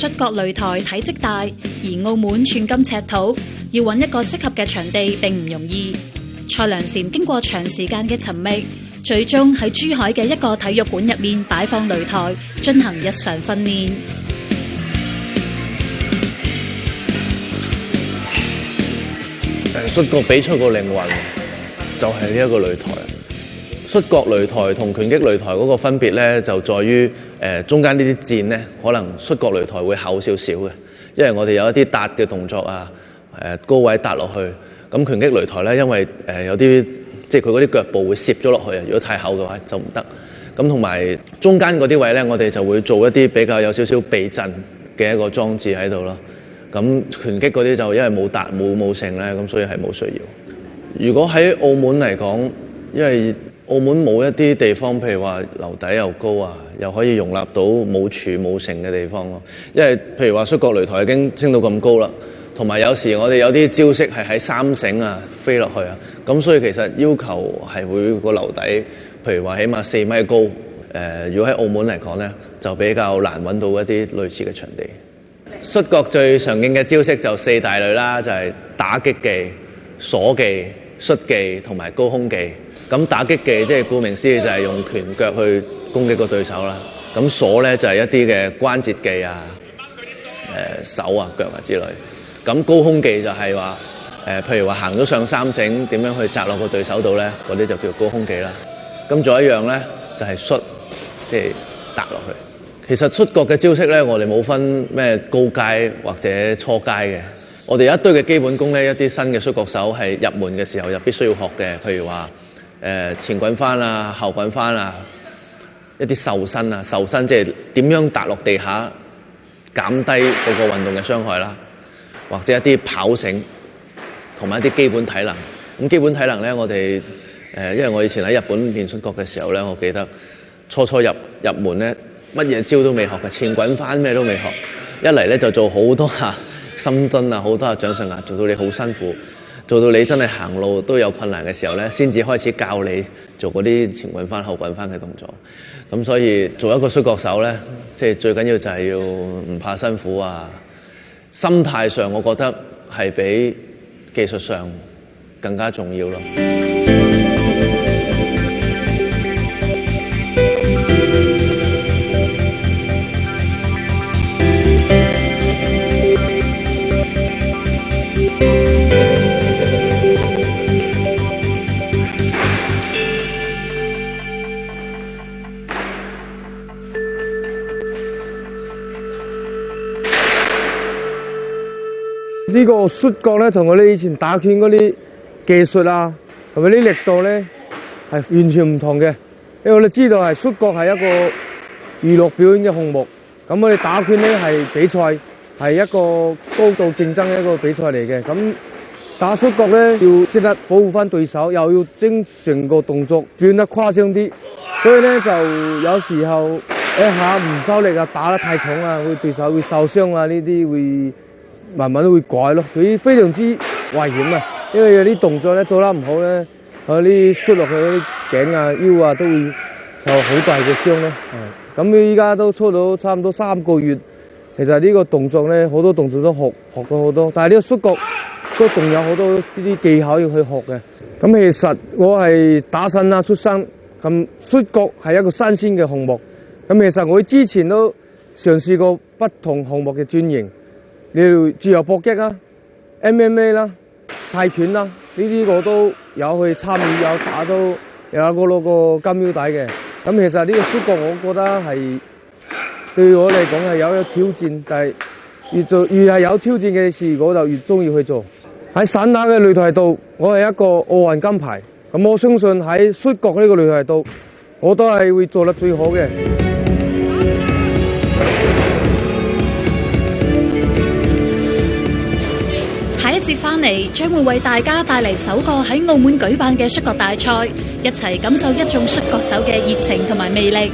摔角擂台體積大，而澳門寸金尺土，要揾一個適合嘅場地並唔容易。蔡良禪經過長時間嘅尋覓，最終喺珠海嘅一個體育館入面擺放擂台，進行日常訓練。摔角比賽個靈魂就係呢一個擂台。摔角擂台同拳擊擂台嗰個分別咧，就在於中間呢啲箭咧，可能摔角擂台會厚少少嘅，因為我哋有一啲搭嘅動作啊，高位搭落去。咁拳擊擂台咧，因為有啲即係佢嗰啲腳部會攝咗落去啊，如果太厚嘅話就唔得。咁同埋中間嗰啲位咧，我哋就會做一啲比較有少少避震嘅一個裝置喺度咯。咁拳擊嗰啲就因為冇搭冇成咧，咁所以係冇需要。如果喺澳門嚟講，因為澳門冇一啲地方，譬如話樓底又高啊，又可以容納到冇柱冇成嘅地方咯。因為譬如話摔角擂台已經升到咁高啦，同埋有時我哋有啲招式係喺三繩啊飛落去啊，咁所以其實要求係會個樓底，譬如話起碼4米高。如果喺澳門嚟講咧，就比較難揾到一啲類似嘅場地。摔角最常見嘅招式就4大類啦，就係打擊技、鎖技、摔技同埋高空技。咁打擊技即係顧名思義就係用拳腳去攻擊個對手啦。咁鎖咧就係一啲嘅關節技啊、手啊、腳啊之類。咁高空技就係話譬如話行咗上三繩，點樣去擲落個對手度咧？嗰啲就叫高空技啦。咁仲有一樣咧，就係摔，即係揼落去。其實摔角嘅招式咧，我哋冇分咩高階或者初階嘅。我哋有一堆嘅基本功咧，一啲新嘅摔角手係入門嘅時候就必須要學嘅，譬如話前滾翻啊、後滾翻啊，一啲瘦身啊，瘦身即係點樣揼落地下，減低嗰個運動嘅傷害啦，或者一啲跑繩，同埋一啲基本體能。咁基本體能咧，我哋因為我以前喺日本練摔角嘅時候咧，我記得初入門咧，乜嘢招都未學嘅，前滾翻咩都未學，一嚟咧就做好多下深蹲啊，好多下掌上壓，做到你好辛苦，做到你真係行路都有困難嘅時候咧，先至開始教你做嗰啲前滾翻後滾翻嘅動作。咁所以做一個摔角手咧，即係最緊要就係要唔怕辛苦啊，心態上我覺得係比技術上更加重要咯。呢個摔角咧，同我哋以前打拳嗰啲技術啊，同埋啲力度咧，係完全唔同嘅。因為我哋知道係摔角係一個娛樂表演嘅項目，咁我哋打拳咧係比賽，係一個高度競爭嘅一個比賽嚟嘅。咁打摔角咧要識得保護翻對手，又要將成個動作變得誇張啲，所以咧就有時候一下唔收力啊，打得太重啊，會對手會受傷啊，呢啲會慢慢都會改咯，佢非常之危險啊！因為有啲動作咧做得唔好咧，嗰啲摔落去嗰啲頸啊、腰啊都會受好大嘅傷咯。咁佢依家都操到差唔多3個月，其實呢個動作咧好多動作都學咗好多，但係呢個摔角都仲有好多呢啲技巧要去學嘅。咁其實我係打新啦出身，咁摔角係一個新鮮嘅項目。咁其實我之前都嘗試過不同項目嘅轉型。你自由搏擊啦、MMA 啦、泰拳啦，呢啲我都有去參與，有打到，有個攞個金腰帶嘅。咁其實呢個摔角，我覺得係對我嚟講係有挑戰，但係越係有挑戰嘅事，我就越中意去做。喺散打嘅擂台度，我係一個奧運金牌。咁我相信喺摔角呢個擂台度，我都係會做得最好嘅。下一節翻嚟，將會為大家帶嚟首個喺澳門舉辦嘅摔角大賽，一齊感受一眾摔角手嘅熱情同埋魅力。